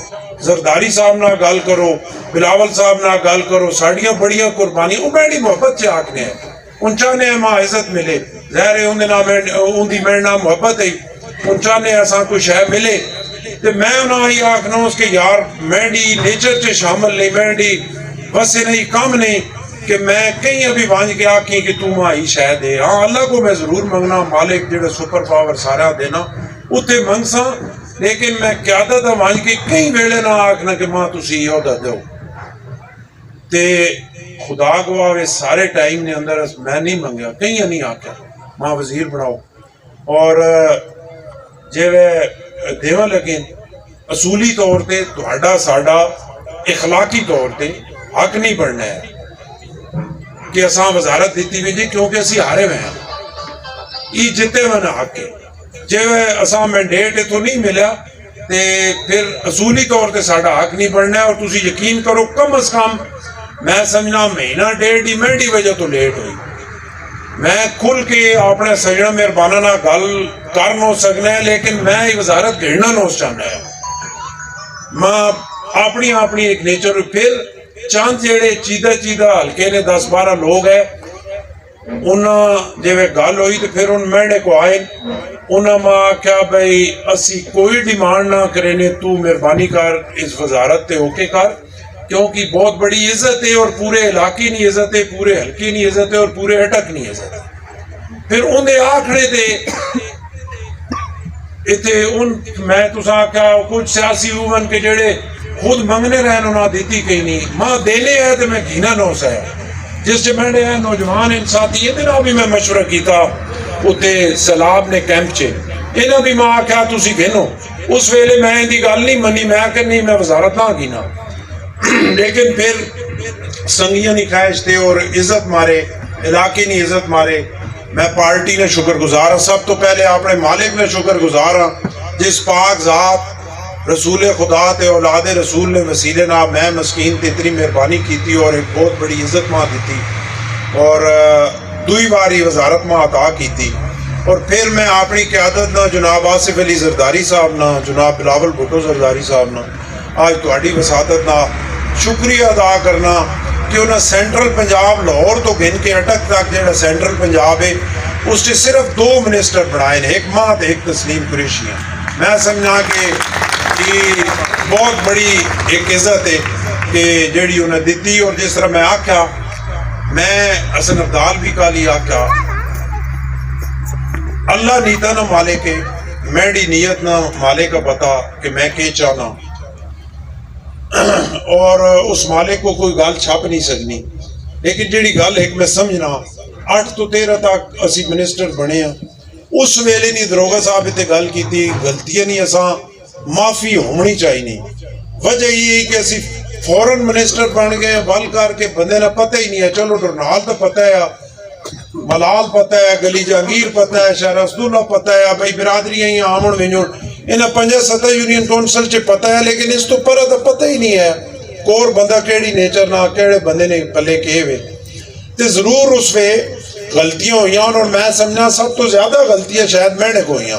زرداری صاحب نہ گل کرو بلاول صاحب نہ گل کرو ساڑیاں بڑیاں قربانی وہ میری محبت سے آکھنے ہیں ان چاہنے ماں عزت ملے ظاہر ہے ان دی میرے نام محبت ہے ان چاہنے ایسا کوئی شے ملے تو میں انہاں ہی آکھنا ہوں اس کے یار میری نیچر سے شامل نہیں میری بس نہیں کم نہیں کہ میں کہیں ابھی وانج کے آکھیں کہ تو ماں ہی شے دے، ہاں اللہ کو میں ضرور منگنا مالک جڑا سپر پاور سارا دینا اتنے منگ سا، لیکن میں قیادت وانج کے کہیں ویلے نہ آکھنا کہ ماں تسی عہدہ دو تے خدا گواہ سارے ٹائم نے اندر میں نہیں منگیا کہیں نہیں آکھیا ماں وزیر بناؤ اور جے وہ دیواں لگے اصولی طور تے تہاڈا ساڈا اخلاقی طور تے حق نہیں بڑھنا ہے کہ اساں وزارت دیتی بھی جی کیونکہ اسی ہارے ہوئے ہیں یہ جتے ہوئے نہ حق ہے جے اساں مینڈیٹ تو نہیں ملیا تے پھر اصولی طور تے ساڈا حق نہیں بڑھنا ہے اور تسی یقین کرو کم از کم میں سمجھنا مہینہ ڈیڑھ ہی میری وجہ تو لیٹ ہوئی میں کھل کے اپنے سجنا مہربانہ نہ گل کر نو سکنا ہے لیکن میں یہ وزارت گھڑنا نو چاہنا ہے میں اپنی ایک نیچر پھر چاند جیڑے چیدہ ہلکے نے 10-12 لوگ ہیں انہاں جے گل ہوئی تو پھر ان میڈے کو آئے انہاں ماں کیا بھئی اسی کوئی ڈیمانڈ نہ کرینے تو مہربانی کر اس وزارت تے اوکے کر کیونکہ بہت بڑی عزت ہے اور پورے علاقے نہیں عزت ہے پورے حلقے نہیں عزت ہے اور پورے اٹک نہیں عزت ہے پھر انہیں آکھڑے دے اتھے ان میں تسا کیا کچھ سیاسی ہومن کے جڑے خود منگنے رہن انہاں دیتی کہیں نہیں ماں دینے ہے تو میں گھینا نو سا ہے جس سے میں نے نوجوان انساتی ہے دینا بھی میں مشورہ کیتا اتھے سیلاب نے کیمپ چے انہاں بھی ماں کیا تسی گھنو اس ویلے میں دی گل نہیں منی میں کہ نہیں میں وزارت نہ گھینا لیکن پھر سنگیاں نہیں خواہش تھے اور عزت مارے علاقے نہیں عزت مارے میں پارٹی نے شکر گزار ہوں سب تو پہلے اپنے مالک نے شکر گزار ہوں جس پاک ذات رسول خدا تے اولاد رسول نے وسیلے نہ میں مسکین تے اتنی مہربانی کی تھی اور ایک بہت بڑی عزت ماں دی تھی اور دوئی باری وزارت ماں عطا کی تھی اور پھر میں اپنی قیادت نہ جناب آصف علی زرداری صاحب نہ جناب بلاول بھٹو زرداری صاحب نہ آج تہاڈی وساطت نہ شکریہ ادا کرنا کہ انہیں سینٹرل پنجاب لاہور تو گن کے اٹک تک جہاں سینٹرل پنجاب ہے اس سے صرف 2 منسٹر بنائے ہیں ایک ماں تے ایک تسلیم قریشی ہیں میں سمجھنا کہ یہ بہت بڑی ایک عزت ہے کہ جیڑی انہیں دیتی اور جس طرح میں آکھا میں حسن عبدال بھی کالی آکھا اللہ نیتا نہ مالے کے میری نیت نہ مالے کا پتا کہ میں کہ چاہنا اور اس مالک کو کوئی گل چھپ نہیں سکنی لیکن جیڑی گل ایک میں سمجھنا 8 تو 13 تک اسی منسٹر بنے ہیں اس ویلے نہیں دروگا صاحب اتنے گل کی تھی غلطیاں نہیں اساں معافی ہونی چاہیے نہیں وجہ یہ کہ اسی فورن منسٹر بن گئے ول کر کے بندے نہ پتہ ہی نہیں ہے چلو ٹرنال تو پتہ ہے ملال پتہ ہے گلی جہانگیر پتہ ہے شہر اسدولہ پتہ ہے بھائی برادریاں ہی آمن ونجن انہیں 5-7 یونین کونسل چ پتہ ہے لیکن اس تو پر تو پتہ ہی نہیں ہے کور بندہ کیڑی نیچر نہ کیڑے بندے نے پلے کہے ہوئے تو ضرور اس پہ غلطیاں ہوئی اور میں سمجھنا سب تو زیادہ غلطیاں شاید میں نے کو ہوئی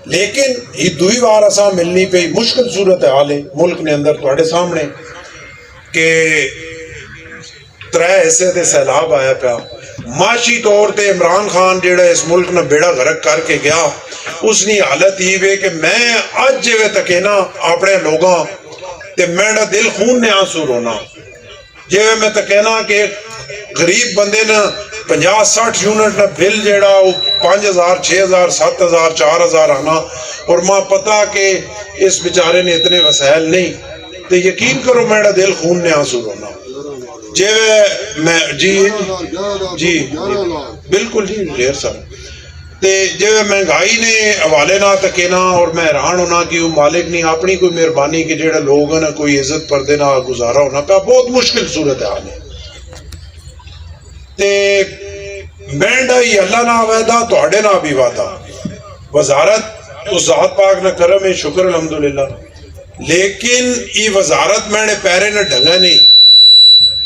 لیکن یہ دوئی بار اساں ملنی پہ مشکل صورت حال ہے ملک نے اندر تھوڑے سامنے کہ 3 حصے تے سیلاب آیا پیا معاشی طور تے عمران خان جیڑا اس ملک نے بیڑا غرق کر کے گیا اس نے حالت یہ وے کہ میں اج جوے تکینا اپنے لوگاں تے میرا دل خون نے آنسو رونا جوے میں تکینا کہ غریب بندے نے 50-60 یونٹ نہ بل جیڑا 5,000 6,000 7,000 4,000 آنا اور ماں پتا کہ اس بیچارے نے اتنے وسائل نہیں تو یقین کرو میرا دل خون نے آنسو رونا میں جی بالکل جی ڈیر صاحب تے جو مہنگائی نے حوالے نہ تکینا اور میں حیران ہونا کہ وہ مالک نہیں اپنی کوئی مہربانی کہ جڑے لوگ ہیں کوئی عزت پردے نہ گزارا ہونا پہ بہت مشکل صورت حال ہے تے بینڈ آئی اللہ نہ وعدہ توڑے نہ بھی وعدہ وزارت اس ذات پاک نہ کرم ہے شکر الحمدللہ لیکن یہ وزارت میں نے پیرے نہ ڈھنگا نہیں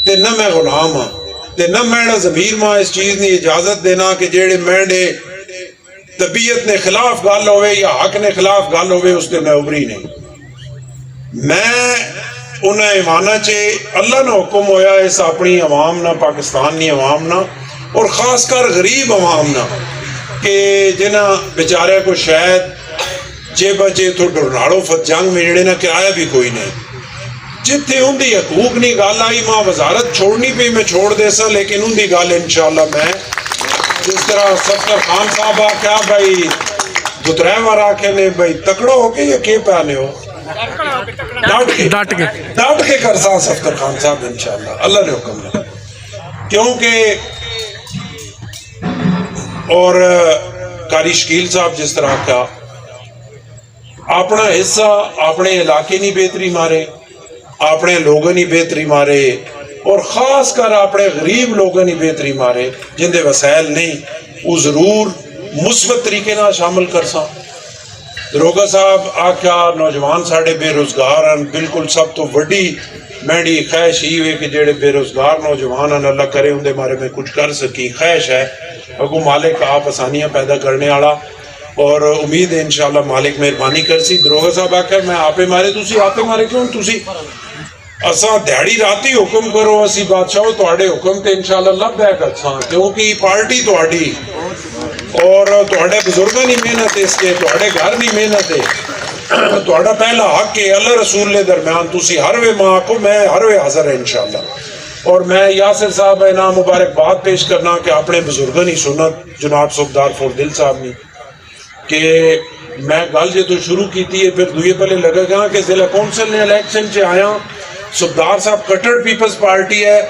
تے نہ میں غلام ہاں تے نہ میں نے ضمیر ماں اس چیز نے اجازت دینا کہ جیڑے میں نے طبیعت نے خلاف گل ہوئے یا حق نے خلاف گل ہوئے اس نے میں ابری نہیں میں انہیں ایمانہ چے اللہ نہ حکم ہویا اس اپنی عوام نہ پاکستانی عوام نہ اور خاص کر غریب عوام نہ کہ جنہ بیچارے کو شاید جے بچے تو ڈرناڑو فت جنگ میں جڑے نہ کرایہ بھی کوئی نہیں جتنے ان دی حقوق نہیں گال آئی ماں وزارت چھوڑنی پہ میں چھوڑ دے سا لیکن ان دی گال انشاءاللہ میں جس طرح سفر خان صاحب کیا بھائی دترہ مار آکھے نے بھائی تکڑا ہو کے یا کے پہنے ہو ڈاٹ کے کرسا سفر خان صاحب انشاءاللہ اللہ نے حکم نے کیونکہ اور قاری شکیل صاحب جس طرح کا اپنا حصہ اپنے علاقے نہیں بہتری مارے اپنے لوگوں نہیں بہتری مارے اور خاص کر اپنے غریب لوگوں نہیں بہتری مارے جن دے وسائل نہیں وہ ضرور مثبت طریقے نہ شامل کر سا دروگا صاحب آکھا نوجوان ساڑے بے روزگار ہیں بالکل سب تو وڈی میری خواہش ہی ہوئے کہ جڑے بے روزگار نوجوان ہیں اللہ کرے ان دے بارے میں کچھ کر سکی خواہش ہے اگو مالک آپ آسانیاں پیدا کرنے والا اور امید ہے انشاءاللہ مالک مہربانی کر سی دروگا صاحب آکھا میں آپے مارے تسی آپے مارے کیوں تسی اساں دیہڑی راتی حکم کرو اسی بادشاہو تواڈے حکم تے انشاءاللہ لب بیک اساں کیونکہ پارٹی تواڈی اور تواڈے بزرگاں دی محنت اس کے تواڈے گھر دی محنت ہے تواڈا پہلا حق ہے اللہ رسول دے درمیان تسی ہر وے ماں کو میں ہر وے حاضر ہے انشاءاللہ اور میں یاسر صاحب انعام مبارکباد پیش کرنا کہ اپنے بزرگاں دی سنت جناب صوبدار فردل صاحب نے کہ میں گل جے تو شروع کی تھی پھر دوئے پہلے لگا گیا کہ ضلع کونسل نے الیکشن چ آیا صوبدار صاحب کٹڑ پیپلز پارٹی ہے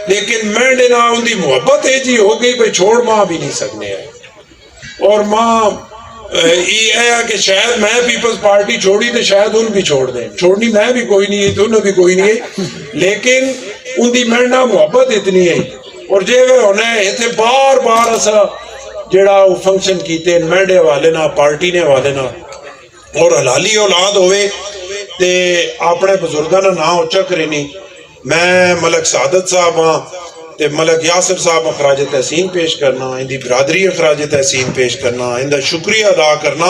لیکن میں نے نہ ان دی محبت ہے جی ہو گئی بھئی چھوڑ ماں بھی نہیں سکنے ہیں اور ماں یہ ہے کہ شاید میں پیپلز پارٹی چھوڑی تو شاید ان بھی چھوڑ دیں چھوڑنی میں بھی کوئی نہیں ہے تو انہیں بھی کوئی نہیں ہے لیکن ان دی میں نہ محبت اتنی ہے اور جے وہ ہونے ایتھے بار بار ایسا جڑا وہ فنکشن کیتے میں دے حوالے نہ پارٹی نے حوالے نہ اور حلالی اولاد ہوئے تے اپنے بزرگاں نہ اونچا کرنی میں ملک سعادت صاحب ہاں تے ملک یاسر صاحب اخراج تحسین پیش کرنا ان دی برادری اخراج تحسین پیش کرنا ان دا شکریہ ادا کرنا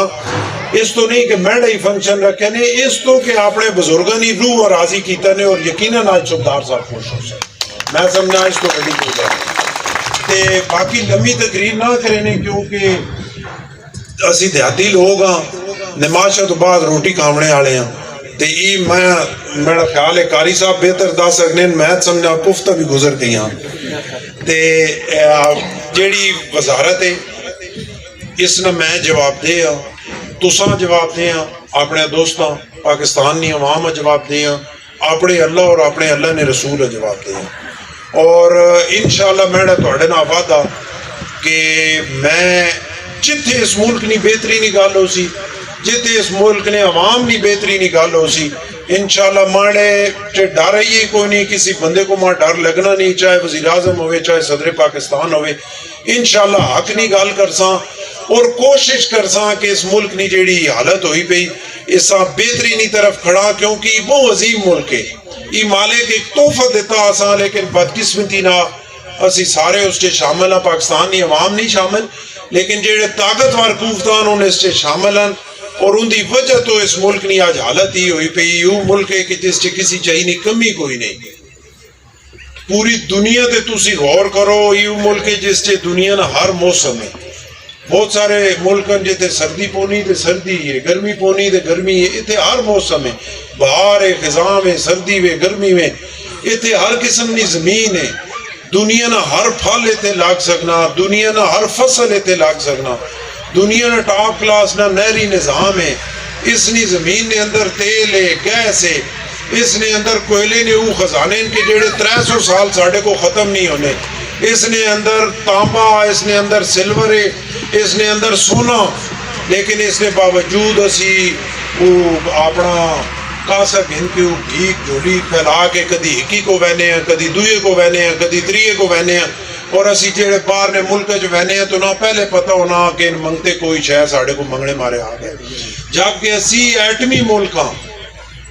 اس تو نہیں کہ میں ہی فنکشن رکھے نے اس تو کہ اپنے بزرگاں دی روح اور راضی کیتا نے اور یقیناً آج صوبدار صاحب خوش ہو سکے میں سمجھا اس تو بڑی چیز ہے تے باقی لمبی تقریر نہ کرنے کیونکہ اسی دیہاتی لوگ ہاں نماشا تو بعد روٹی کھاونے والے ہیں تے ای میں میرا خیال ہے قاری صاحب بہتر دس سکنے میں سمجھا پفتہ بھی گزر گئی ہاں تے جیڑی وزارت ہے اس نے میں جواب دے ہاں تساں جواب دے ہاں اپنے دوستاں پاکستان کی عوام جواب دے ہاں اپنے اللہ اور اپنے اللہ نے رسول جواب دے ہاں اور انشاءاللہ میرا تھوڑے نال وعدہ کہ میں جتھے اس ملک نی بہتری نہیں گل ہو سی جتھے اس ملک نے عوام نی بہتری نہیں گل ہو سی انشاءاللہ ماڑے ڈر ہی کوئی نہیں کسی بندے کو ماں ڈر لگنا نہیں چاہے وزیر اعظم ہوئے چاہے صدر پاکستان ہوئے انشاءاللہ حق نہیں گل کرساں اور کوشش کرساں کہ اس ملک نی جیڑی حالت ہوئی پئی اسا بہتری نی طرف کھڑا کیونکہ یہ بہت عظیم ملک ہے یہ مالک ایک تحفہ دیتا آسان لیکن بدقسمتی نہ اسی سارے اس سے شامل ہیں پاکستانی عوام نہیں شامل لیکن جیڑے طاقتور قوتان انہیں اس سے شامل ہیں اور ان دی وجہ تو اس ملک نی آج حالت ہی ہوئی پئی یوں ملک ہے کہ جس سے کسی چاہیے کمی کوئی نہیں پوری دنیا تے تسی غور کرو یوں ملک ہے جس سے دنیا نہ ہر موسم ہے بہت سارے ملک ہیں جتے سردی پونی تے سردی ہے گرمی پونی تے گرمی ہے اتنے ہر موسم ہے بہار ہے خزاں میں سردی میں گرمی میں اتنے ہر قسم کی زمین ہے دنیا نہ ہر پھل اتنے لاگ سکنا دنیا نہ ہر فصل اتنے لاگ سکنا دنیا نہ ٹاپ کلاس نہ نہری نظام ہے اس نے زمین نے اندر تیل ہے گیس ہے اس نے اندر کوئلے نے وہ خزانے کے جڑے 300 سال ساڑھے کو ختم نہیں ہونے اس نے اندر تانبا اس نے اندر سلور ہے اس نے اندر سونا لیکن اس نے باوجود اسی وہ اپنا کاسا گھن کے وہ گھیک جھولی پھیلا کے کدی ہکی کو بہنے ہیں کدی دوئے کو بہنے ہیں کدی تریے کو بہنے ہیں اور اسی جیڑے باہر نے ملک جو بہنے ہیں تو نہ پہلے پتہ ہونا کہ ان منگتے کوئی شہر ساڑھے کو منگنے مارے آ گئے جبکہ اسی ایٹمی ملکاں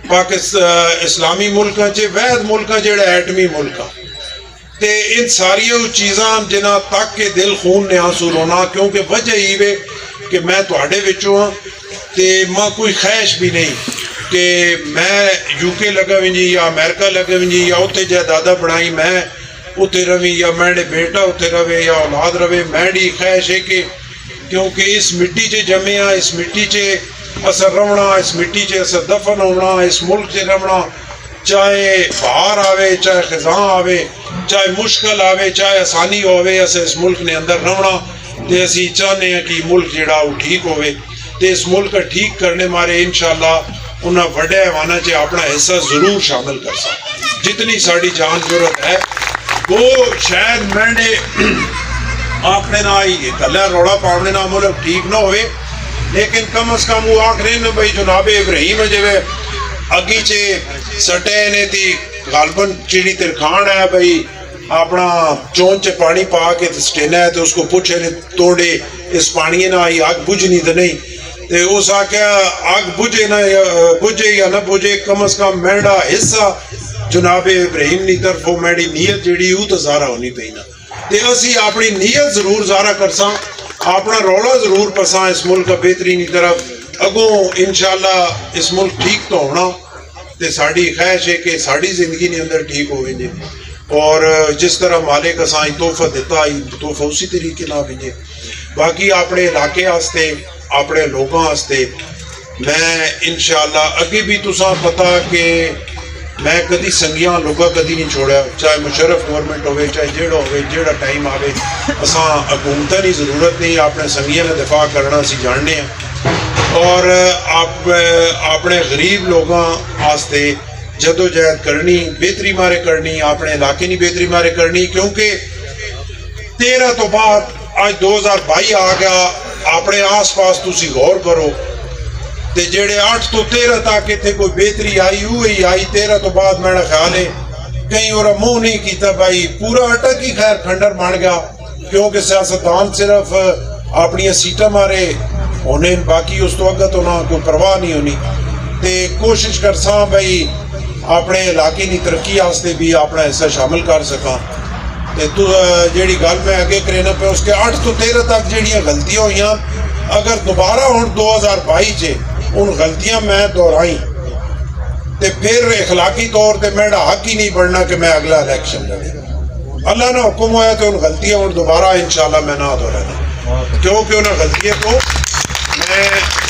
پاکستان اسلامی ملکاں چے وحد ملکاں جیڑے ایٹمی ملکاں تے ان ساری چیزاں جنہ تک کے دل خون نے آنسو رونا کیونکہ وجہ ہی وے کہ میں تواڈے وچوں ہاں تے ماں کوئی خواہش بھی نہیں کہ میں یو کے لگا ونجی یا امریکہ لگا ونجی یا اتنے جائیداداں بنائی میں اتنے روی یا میرے بیٹا اتنے رہے یا اولاد رہے میری خواہش ہے کہ کیونکہ اس مٹی چ جمے ہاں اس مٹی چ اثر رونا اس مٹی چ اثر دفن ہونا اس ملک چ رونا چاہے بہار آوے چاہے خزاں آوے چاہے مشکل آوے چاہے آسانی ہوئے اسے اس ملک نے اندر رونا تے اسی چاہنے ہیں کہ ملک جڑا وہ ٹھیک ہوئے تے اس ملک کا ٹھیک کرنے مارے انشاءاللہ انہاں وڈے ایوانا چے اپنا حصہ ضرور شامل کر سکیں جتنی ساڑی جان ضرورت ہے وہ شاید میں نے آکھنے نہ آئی گلہ روڑا پاؤنے نہ ملک ٹھیک نہ ہوئے لیکن کم از کم وہ آکھ رہے ہیں بھائی جناب ابراہیم جو ہے اگی چے سٹے نے تھی غالباً چیڑی ترکھان ہے بھائی اپنا چون چے پانی پا کے سٹینا ہے تو اس کو پوچھے نے توڑے اس پانی نہ آئی آگ بجھنی تو نہیں تے اس آکھیا آگ بجھے نہ بجھے یا نہ بجھے کم از کم میڈا حصہ جناب ابراہیم نی طرف وہ میڈی نیت جیڑی وہ تو زارہ ہونی پئی نا تے اسی اپنی نیت ضرور زارہ کرساں اپنا روڑا ضرور پساں اس ملک کا بہترینی طرف اگوں انشاءاللہ اس ملک ٹھیک تو ہونا تے ساڑی خواہش ہے کہ ساڑی زندگی نے اندر ٹھیک ہوئے جے اور جس طرح مالک اساں تحفہ دیتا ہی تحفہ اسی طریقے نہ بھیجے باقی اپنے علاقے واسطے اپنے لوگوں واسطے میں انشاءاللہ اگے بھی تساں پتا کہ میں کدی سنگیاں لوگا کدی نہیں چھوڑیا چاہے مشرف گورنمنٹ ہوئے چاہے جیڑا ہوئے جیڑا ٹائم آوے اساں حکومتاں نہیں ضرورت نہیں اپنے سنگیاں نے دفاع کرنا اسی جاننے ہیں اور اپنے غریب لوگاں واسطے جدوجہد کرنی بہتری مارے کرنی اپنے علاقے نہیں بہتری مارے کرنی کیونکہ 13 تو بعد آج 2022 آ گیا اپنے آس پاس تسی غور کرو تے جیڑے 8 تو 13 تک اتنے کوئی بہتری آئی ہوئی آئی 13 تو بعد میرا خیال ہے کہیں اور منہ نہیں کیتا بھائی پورا اٹک ہی خیر کھنڈر بن گیا کیونکہ سیاستدان صرف اپنی سیٹاں مارے ہونے باقی اس تو اگہ تو نہ کوئی پرواہ نہیں ہونی تے کوشش کرساں بھائی اپنے علاقے کی ترقی واسطے بھی اپنا حصہ شامل کر سکاں تے تو جیڑی گل میں اگے کرینا پہ اس کے 8 تو 13 تک جیڑیاں غلطیاں ہوئیاں اگر دوبارہ ہوں 2022 چے ان غلطیاں میں دہرائیں تے پھر اخلاقی طور تے میرا حق ہی نہیں بڑھنا کہ میں اگلا الیکشن لڑے اللہ نے حکم ہوا تو ان غلطیاں ہوں دوبارہ انشاءاللہ میں نہ دہرانا کیونکہ ان غلطیوں کو میں